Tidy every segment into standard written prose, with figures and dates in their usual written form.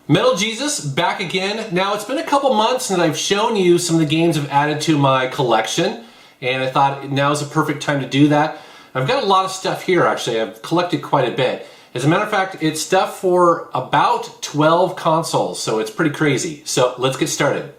Metal Jesus, back again. Now, it's been a couple months since I've shown you some of the games I've added to my collection, and I thought now is a perfect time to do that. I've got a lot of stuff here, actually. I've collected quite a bit. As a matter of fact, it's stuff for about 12 consoles, so it's pretty crazy. So, let's get started.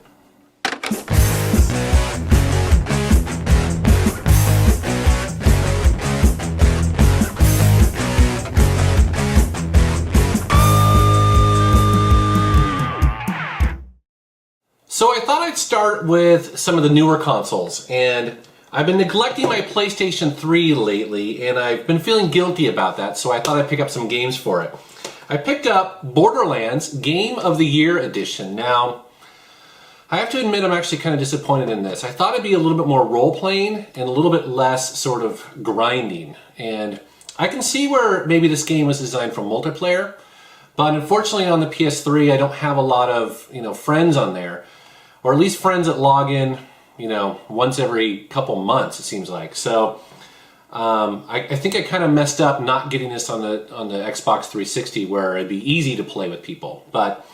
So I thought I'd start with some of the newer consoles, and I've been neglecting my PlayStation 3 lately, and I've been feeling guilty about that, so I thought I'd pick up some games for it. I picked up Borderlands Game of the Year Edition. Now, I have to admit I'm actually kind of disappointed in this. I thought it'd be a little bit more role-playing and a little bit less sort of grinding, and I can see where maybe this game was designed for multiplayer, but unfortunately on the PS3 I don't have a lot of, friends on there. Or at least friends that log in, once every couple months, it seems like. So I think I kind of messed up not getting this on the Xbox 360 where it'd be easy to play with people. But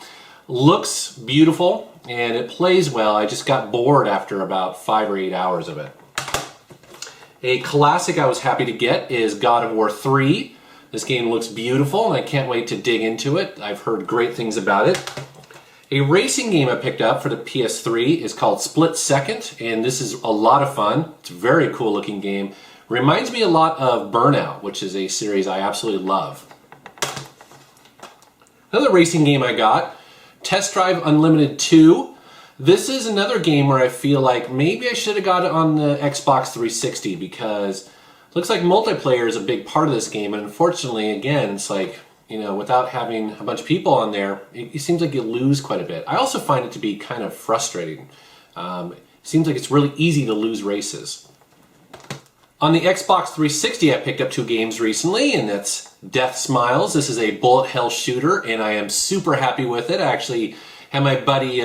looks beautiful and it plays well. I just got bored after about 5 or 8 hours of it. A classic I was happy to get is God of War 3. This game looks beautiful and I can't wait to dig into it. I've heard great things about it. A racing game I picked up for the PS3 is called Split Second, and this is a lot of fun. It's a very cool looking game. Reminds me a lot of Burnout, which is a series I absolutely love. Another racing game I got, Test Drive Unlimited 2. This is another game where I feel like maybe I should have got it on the Xbox 360 because it looks like multiplayer is a big part of this game, and unfortunately, again, it's like, without having a bunch of people on there, it seems like you lose quite a bit. I also find it to be kind of frustrating. It seems like it's really easy to lose races. On the Xbox 360, I picked up 2 games recently, and that's Death Smiles. This is a bullet hell shooter, and I am super happy with it. I actually had my buddy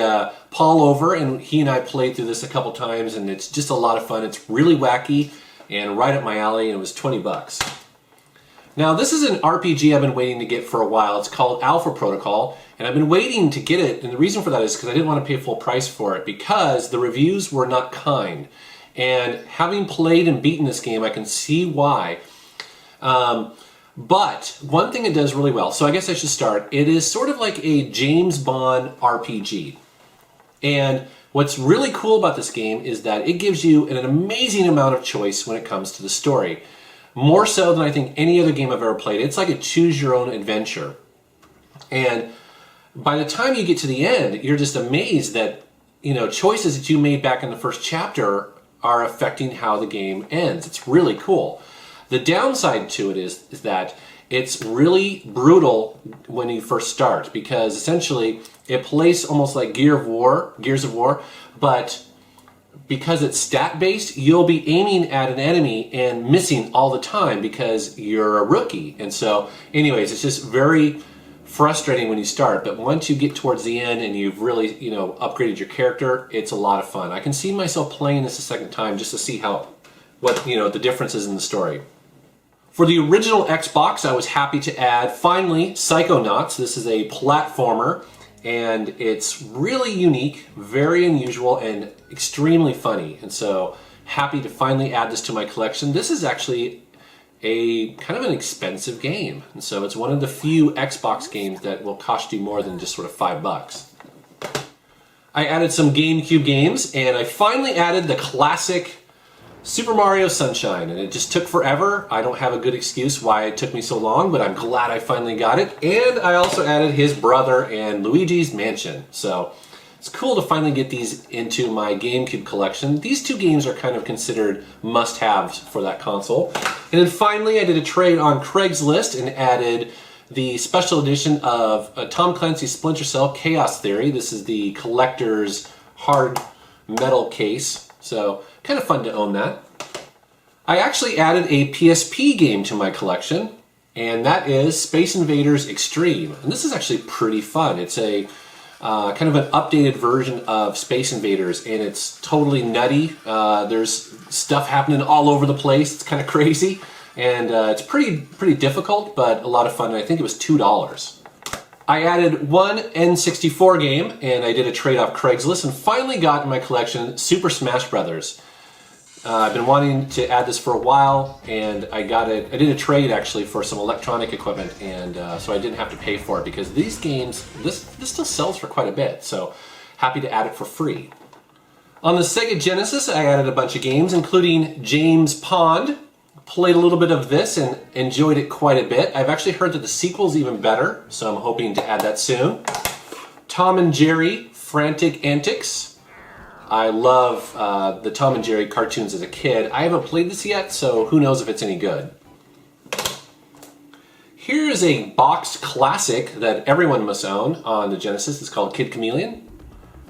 Paul over, and he and I played through this a couple times, and it's just a lot of fun. It's really wacky and right up my alley, and it was 20 bucks. Now, this is an RPG I've been waiting to get for a while. It's called Alpha Protocol, and I've been waiting to get it, and the reason for that is because I didn't want to pay full price for it because the reviews were not kind. And having played and beaten this game, I can see why. But one thing it does really well, so I guess I should start, it is sort of like a James Bond RPG. And what's really cool about this game is that it gives you an amazing amount of choice when it comes to the story. More so than I think any other game I've ever played. It's like a choose-your-own-adventure. And by the time you get to the end, you're just amazed that, choices that you made back in the first chapter are affecting how the game ends. It's really cool. The downside to it is that it's really brutal when you first start because essentially it plays almost like Gears of War, but because it's stat-based, you'll be aiming at an enemy and missing all the time because you're a rookie. And so, anyways, it's just very frustrating when you start. But once you get towards the end and you've really, upgraded your character, it's a lot of fun. I can see myself playing this a second time just to see what the difference is in the story. For the original Xbox, I was happy to add, finally, Psychonauts. This is a platformer. And it's really unique, very unusual, and extremely funny. And so, happy to finally add this to my collection. This is actually a kind of an expensive game. And so, it's one of the few Xbox games that will cost you more than just sort of $5. I added some GameCube games, and I finally added the classic Super Mario Sunshine, and it just took forever. I don't have a good excuse why it took me so long, but I'm glad I finally got it. And I also added his brother and Luigi's Mansion. So it's cool to finally get these into my GameCube collection. These 2 games are kind of considered must-haves for that console. And then finally I did a trade on Craigslist and added the special edition of Tom Clancy's Splinter Cell Chaos Theory. This is the collector's hard metal case. So kind of fun to own that. I actually added a PSP game to my collection, and that is Space Invaders Extreme. And this is actually pretty fun. It's a kind of an updated version of Space Invaders, and it's totally nutty. There's stuff happening all over the place. It's kind of crazy, and it's pretty difficult, but a lot of fun. And I think it was $2. I added one N64 game, and I did a trade off Craigslist, and finally got in my collection Super Smash Brothers. I've been wanting to add this for a while, and I got it. I did a trade actually for some electronic equipment, and so I didn't have to pay for it because these games, this still sells for quite a bit. So happy to add it for free. On the Sega Genesis, I added a bunch of games, including James Pond. Played a little bit of this and enjoyed it quite a bit. I've actually heard that the sequel's even better, so I'm hoping to add that soon. Tom and Jerry Frantic Antics. I love the Tom and Jerry cartoons as a kid. I haven't played this yet, so who knows if it's any good. Here's a boxed classic that everyone must own on the Genesis. It's called Kid Chameleon,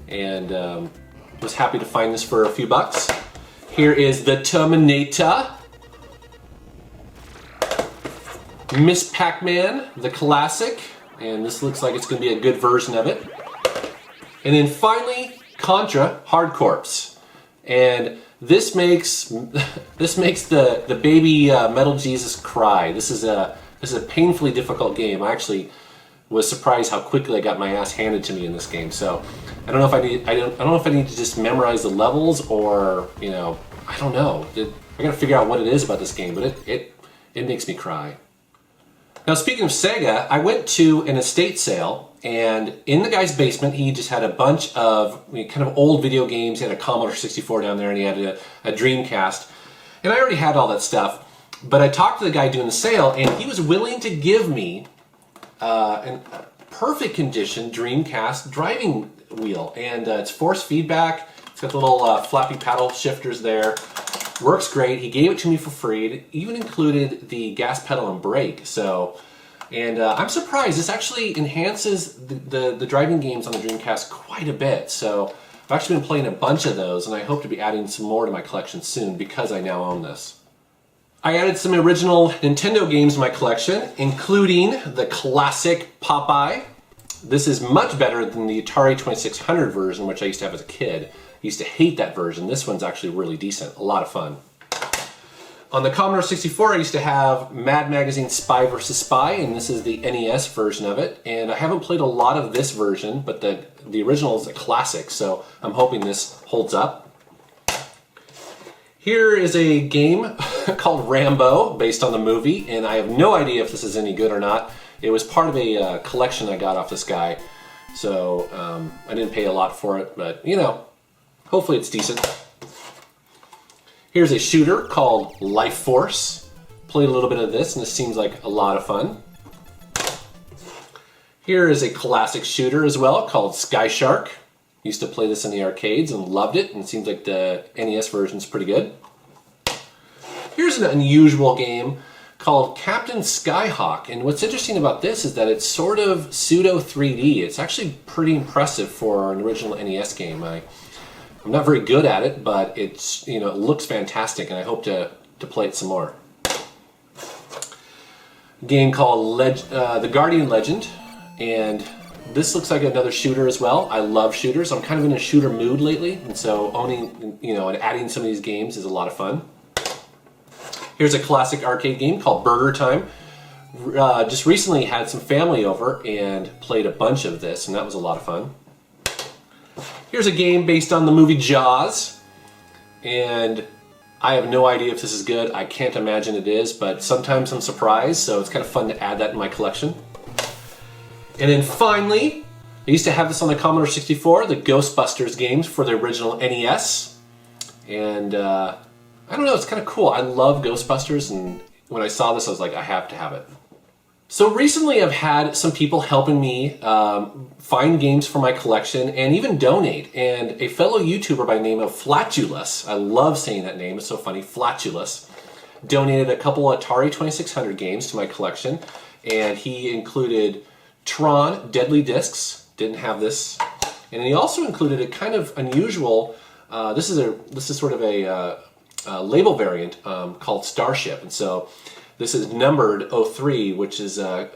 and was happy to find this for a few bucks. Here is the Terminator. Miss Pac-Man, the classic, and this looks like it's going to be a good version of it. And then finally, Contra Hard Corps, and this makes the baby Metal Jesus cry. This is a painfully difficult game. I actually was surprised how quickly I got my ass handed to me in this game. So I don't know if I don't know if I need to just memorize the levels, or I don't know. I got to figure out what it is about this game, but it makes me cry. Now, speaking of Sega, I went to an estate sale, and in the guy's basement, he just had a bunch of kind of old video games. He had a Commodore 64 down there, and he had a Dreamcast. And I already had all that stuff, but I talked to the guy doing the sale, and he was willing to give me a perfect condition Dreamcast driving wheel. And it's force feedback. It's got the little flappy paddle shifters there. Works great. He gave it to me for free. It even included the gas pedal and brake. So, and I'm surprised. This actually enhances the driving games on the Dreamcast quite a bit. So I've actually been playing a bunch of those, and I hope to be adding some more to my collection soon because I now own this. I added some original Nintendo games to my collection, including the classic Popeye. This is much better than the Atari 2600 version, which I used to have as a kid. I used to hate that version. This one's actually really decent. A lot of fun. On the Commodore 64, I used to have Mad Magazine Spy vs. Spy, and this is the NES version of it. And I haven't played a lot of this version, but the original is a classic, so I'm hoping this holds up. Here is a game called Rambo, based on the movie, and I have no idea if this is any good or not. It was part of a collection I got off this guy, so I didn't pay a lot for it, but hopefully it's decent. Here's a shooter called Life Force. Played a little bit of this, and this seems like a lot of fun. Here is a classic shooter as well called Sky Shark. Used to play this in the arcades and loved it, and it seems like the NES version is pretty good. Here's an unusual game called Captain Skyhawk, and what's interesting about this is that it's sort of pseudo 3D. It's actually pretty impressive for an original NES game. I'm not very good at it, but it looks fantastic, and I hope to play it some more. A game called The Guardian Legend, and this looks like another shooter as well. I love shooters. I'm kind of in a shooter mood lately, and so owning, and adding some of these games is a lot of fun. Here's a classic arcade game called Burger Time. Just recently had some family over and played a bunch of this, and that was a lot of fun. Here's a game based on the movie Jaws, and I have no idea if this is good. I can't imagine it is, but sometimes I'm surprised, so it's kind of fun to add that in my collection. And then finally, I used to have this on the Commodore 64, the Ghostbusters games for the original NES, and I don't know, it's kind of cool. I love Ghostbusters, and when I saw this, I was like, I have to have it. So recently I've had some people helping me find games for my collection and even donate. And a fellow YouTuber by the name of Flatulous, I love saying that name, it's so funny, Flatulous, donated a couple Atari 2600 games to my collection. And he included Tron Deadly Discs, didn't have this. And he also included a kind of unusual, this is sort of a label variant called Starship, and so this is numbered 03, which is kind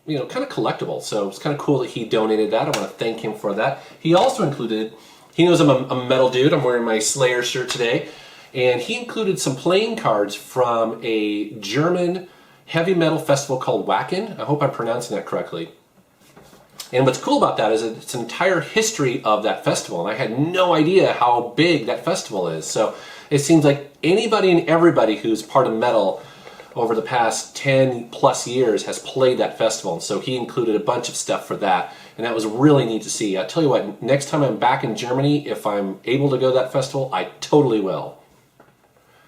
of collectible. So it's kind of cool that he donated that. I want to thank him for that. He also included, he knows I'm a metal dude. I'm wearing my Slayer shirt today, and he included some playing cards from a German heavy metal festival called Wacken. I hope I'm pronouncing that correctly. And what's cool about that is it's an entire history of that festival, and I had no idea how big that festival is. So it seems like anybody and everybody who's part of metal over the past 10 plus years has played that festival, and so he included a bunch of stuff for that, and that was really neat to see. I'll tell you what, next time I'm back in Germany, if I'm able to go to that festival, I totally will.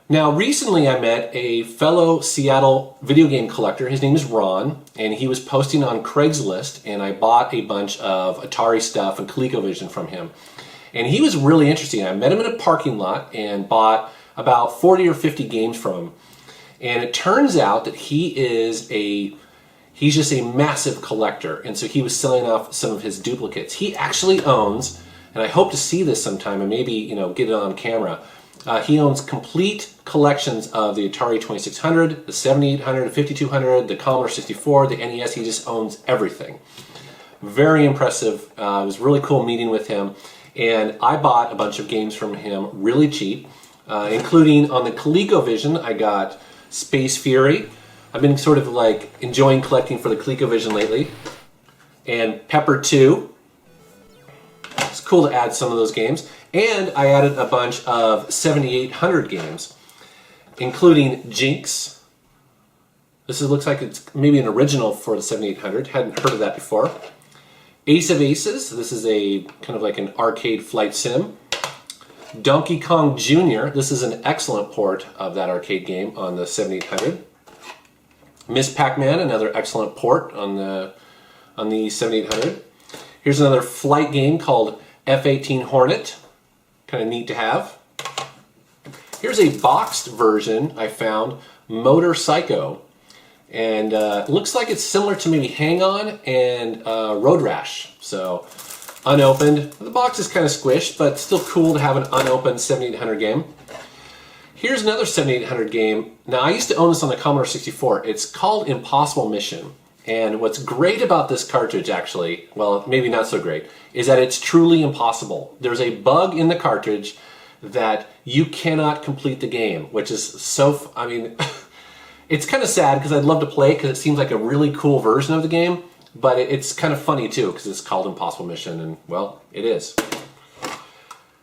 Now, recently I met a fellow Seattle video game collector. His name is Ron, and he was posting on Craigslist, and I bought a bunch of Atari stuff and ColecoVision from him. And he was really interesting. I met him in a parking lot and bought about 40 or 50 games from him. And it turns out that he's just a massive collector, and so he was selling off some of his duplicates. He actually owns, and I hope to see this sometime and maybe get it on camera. He owns complete collections of the Atari 2600, the 7800, the 5200, the Commodore 64, the NES. He just owns everything. Very impressive. It was really cool meeting with him. And I bought a bunch of games from him really cheap, including on the ColecoVision, I got Space Fury. I've been sort of like enjoying collecting for the ColecoVision lately. And Pepper 2. It's cool to add some of those games. And I added a bunch of 7800 games, including Jinx. This looks like it's maybe an original for the 7800. Hadn't heard of that before. Ace of Aces. This is a kind of like an arcade flight sim. Donkey Kong Jr. This is an excellent port of that arcade game on the 7800. Miss Pac-Man, another excellent port on the 7800. Here's another flight game called F-18 Hornet. Kind of neat to have. Here's a boxed version I found, Motor Psycho. And it looks like it's similar to maybe Hang On and Road Rash. So, unopened. The box is kind of squished, but still cool to have an unopened 7800 game. Here's another 7800 game. Now, I used to own this on the Commodore 64. It's called Impossible Mission. And what's great about this cartridge, actually, well, maybe not so great, is that it's truly impossible. There's a bug in the cartridge that you cannot complete the game, which is so, it's kind of sad because I'd love to play it because it seems like a really cool version of the game, but it's kind of funny too because it's called Impossible Mission, and well, it is.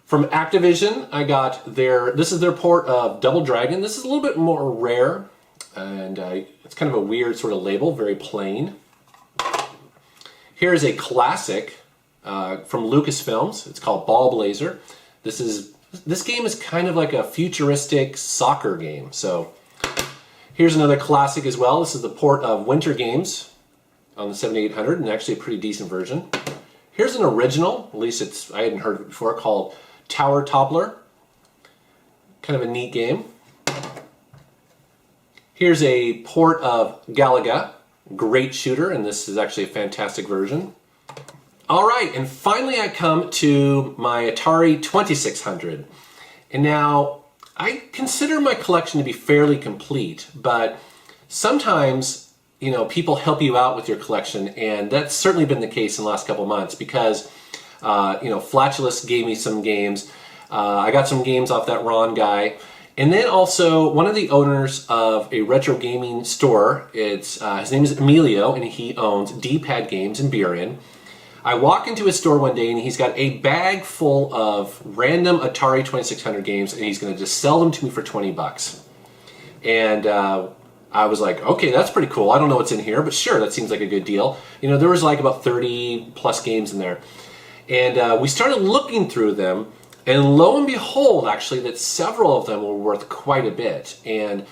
From Activision, I got this is their port of Double Dragon. This is a little bit more rare, and it's kind of a weird sort of label, very plain. Here's a classic from Lucasfilms. It's called Ball Blazer. This game is kind of like a futuristic soccer game. So here's another classic as well. This is the port of Winter Games on the 7800, and actually a pretty decent version. Here's an original, at least I hadn't heard of it before, called Tower Toppler. Kind of a neat game. Here's a port of Galaga, great shooter, and this is actually a fantastic version. All right, and finally I come to my Atari 2600. And now, I consider my collection to be fairly complete, but sometimes, people help you out with your collection, and that's certainly been the case in the last couple of months because, Flatulous gave me some games. I got some games off that Ron guy. And then also, one of the owners of a retro gaming store, his name is Emilio, and he owns D-Pad Games in Burien. I walk into his store one day, and he's got a bag full of random Atari 2600 games, and he's going to just sell them to me for 20 bucks. And I was like, okay, that's pretty cool. I don't know what's in here, but sure, that seems like a good deal. There was like about 30 plus games in there. And we started looking through them, and lo and behold, actually, that several of them were worth quite a bit. And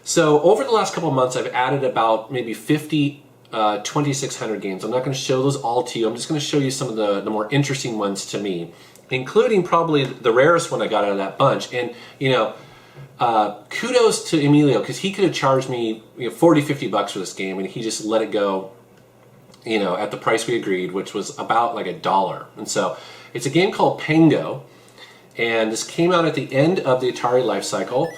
so over the last couple of months, I've added about maybe 50 2600 games. I'm not going to show those all to you. I'm just going to show you some of the more interesting ones to me, including probably the rarest one I got out of that bunch. And, kudos to Emilio, because he could have charged me 40, 50 bucks for this game, and he just let it go, at the price we agreed, which was about like $1. And so it's a game called Pango. And this came out at the end of the Atari life cycle.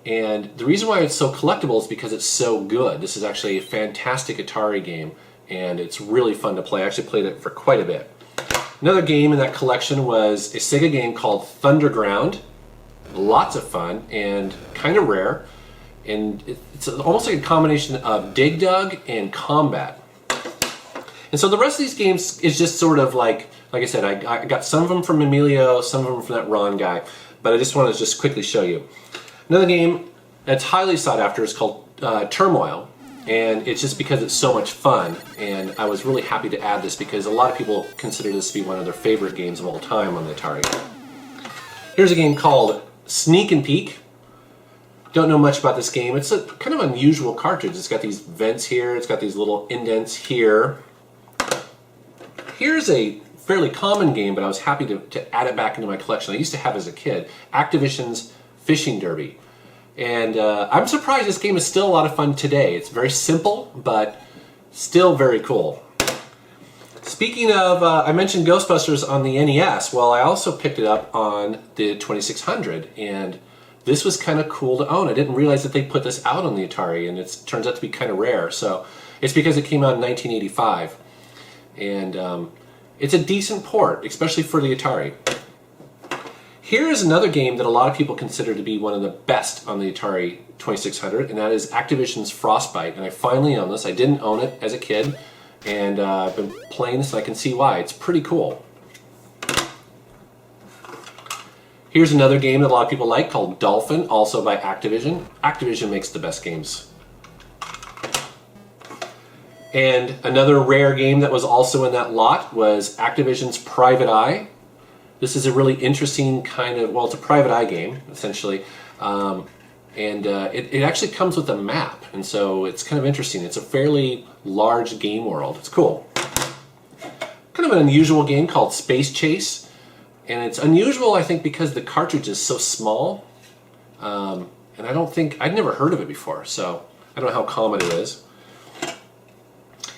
And the reason why it's so collectible is because it's so good. This is actually a fantastic Atari game, and it's really fun to play. I actually played it for quite a bit. Another game in that collection was a Sega game called Thunderground. Lots of fun and kind of rare. And it's almost like a combination of Dig Dug and Combat. And so the rest of these games is just sort of like I said, I got some of them from Emilio, some of them from that Ron guy, but I just want to just quickly show you. Another game that's highly sought after is called Turmoil, and it's just because it's so much fun, and I was really happy to add this because a lot of people consider this to be one of their favorite games of all time on the Atari. Here's a game called Sneak and Peek. Don't know much about this game. It's a kind of unusual cartridge. It's got these vents here, it's got these little indents here. Here's a fairly common game, but I was happy to add it back into my collection. I used to have it as a kid, Activision's Fishing Derby. And I'm surprised this game is still a lot of fun today. It's very simple, but still very cool. Speaking of, I mentioned Ghostbusters on the NES. Well, I also picked it up on the 2600, and this was kind of cool to own. I didn't realize that they put this out on the Atari, and it turns out to be kind of rare. So it's because it came out in 1985. And it's a decent port, especially for the Atari. Here is another game that a lot of people consider to be one of the best on the Atari 2600, and that is Activision's Frostbite. And I finally own this. I didn't own it as a kid, and I've been playing this, and I can see why. It's pretty cool. Here's another game that a lot of people like called Dolphin, also by Activision. Activision makes the best games. And another rare game that was also in that lot was Activision's Private Eye. This is a really interesting kind of, well, it's a private eye game, essentially. It actually comes with a map, and so it's kind of interesting. It's a fairly large game world. It's cool. Kind of an unusual game called Space Chase. And it's unusual, I think, because the cartridge is so small. And I'd never heard of it before, so I don't know how common it is.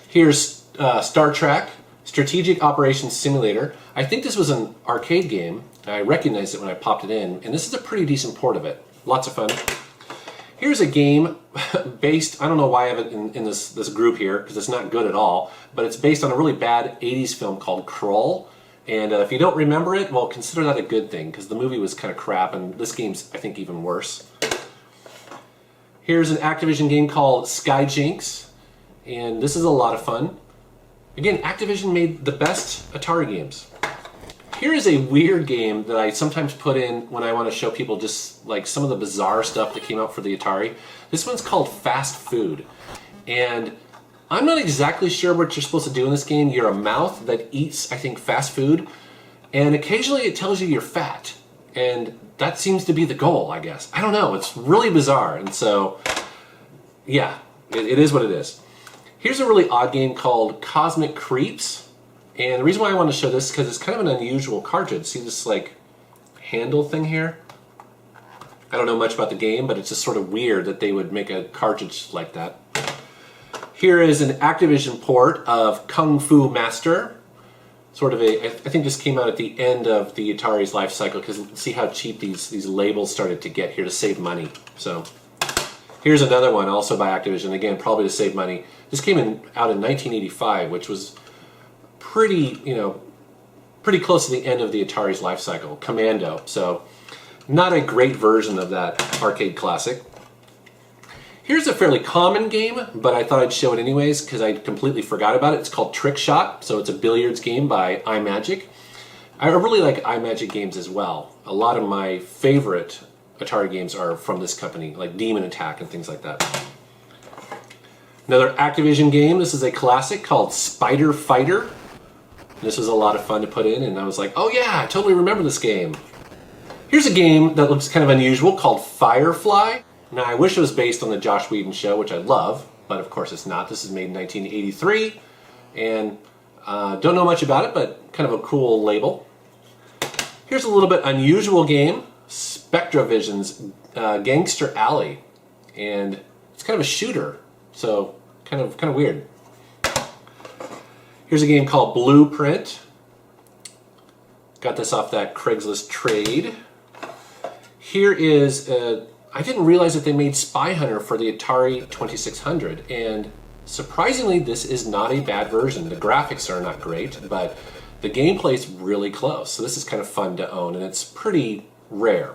Here's Star Trek Strategic Operations Simulator. I think this was an arcade game. I recognized it when I popped it in, and this is a pretty decent port of it. Lots of fun. Here's a game based, I don't know why I have it in this group here, because it's not good at all, but it's based on a really bad 80s film called Krull. And if you don't remember it, well, consider that a good thing, because the movie was kind of crap, and this game's, I think, even worse. Here's an Activision game called Sky Jinx, and this is a lot of fun. Again, Activision made the best Atari games. Here is a weird game that I sometimes put in when I want to show people just like some of the bizarre stuff that came out for the Atari. This one's called Fast Food. And I'm not exactly sure what you're supposed to do in this game. You're a mouth that eats, I think, fast food. And occasionally it tells you you're fat. And that seems to be the goal, I guess. I don't know. It's really bizarre. And so, yeah, it is what it is. Here's a really odd game called Cosmic Creeps. And the reason why I want to show this is because it's kind of an unusual cartridge. See this like handle thing here? I don't know much about the game, but it's just sort of weird that they would make a cartridge like that. Here is an Activision port of Kung Fu Master. Sort of I think this came out at the end of the Atari's life cycle, because see how cheap these labels started to get here to save money. So here's another one also by Activision, again probably to save money. This came out in 1985, which was pretty close to the end of the Atari's life cycle, Commando. So not a great version of that arcade classic. Here's a fairly common game, but I thought I'd show it anyways because I completely forgot about it. It's called Trickshot, so it's a billiards game by iMagic. I really like iMagic games as well. A lot of my favorite Atari games are from this company, like Demon Attack and things like that. Another Activision game, this is a classic called Spider Fighter. This was a lot of fun to put in, and I was like, oh yeah, I totally remember this game. Here's a game that looks kind of unusual called Firefly. Now, I wish it was based on the Joss Whedon show, which I love, but of course it's not. This is made in 1983, and don't know much about it, but kind of a cool label. Here's a little bit unusual game, Spectral Visions, Gangster Alley, and it's kind of a shooter, so kind of weird. Here's a game called Blueprint. Got this off that Craigslist trade. Here is I didn't realize that they made Spy Hunter for the Atari 2600, and surprisingly this is not a bad version. The graphics are not great, but the gameplay is really close, so this is kind of fun to own, and it's pretty rare.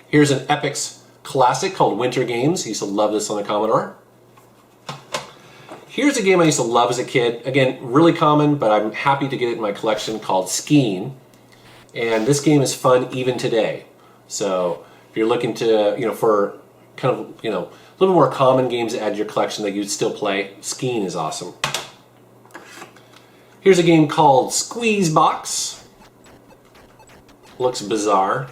Here's an Epix classic called Winter Games. I used to love this on the Commodore. Here's a game I used to love as a kid. Again, really common, but I'm happy to get it in my collection, called Skiing. And this game is fun even today. So if you're looking to, for kind of, a little more common games to add to your collection that you'd still play, Skiing is awesome. Here's a game called Squeezebox. Looks bizarre.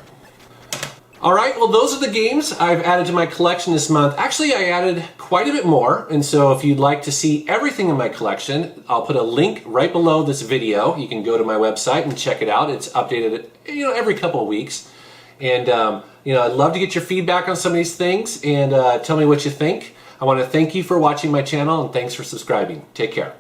Alright, well those are the games I've added to my collection this month. Actually, I added quite a bit more, and so if you'd like to see everything in my collection, I'll put a link right below this video. You can go to my website and check it out. It's updated, every couple of weeks. And, I'd love to get your feedback on some of these things and tell me what you think. I want to thank you for watching my channel, and thanks for subscribing. Take care.